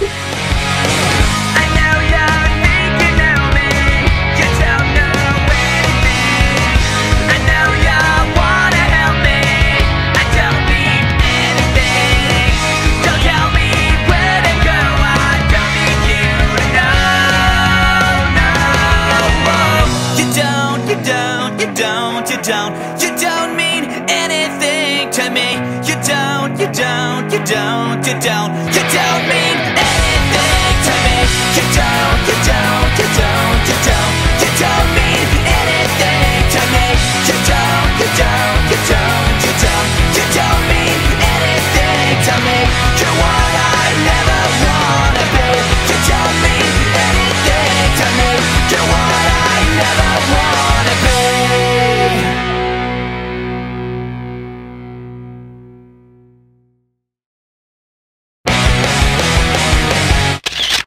I know you think you know me, you don't know anything. I know you wanna help me, I don't need anything. Don't tell me where to go, I don't need you to know, no. You don't mean anything to me. You don't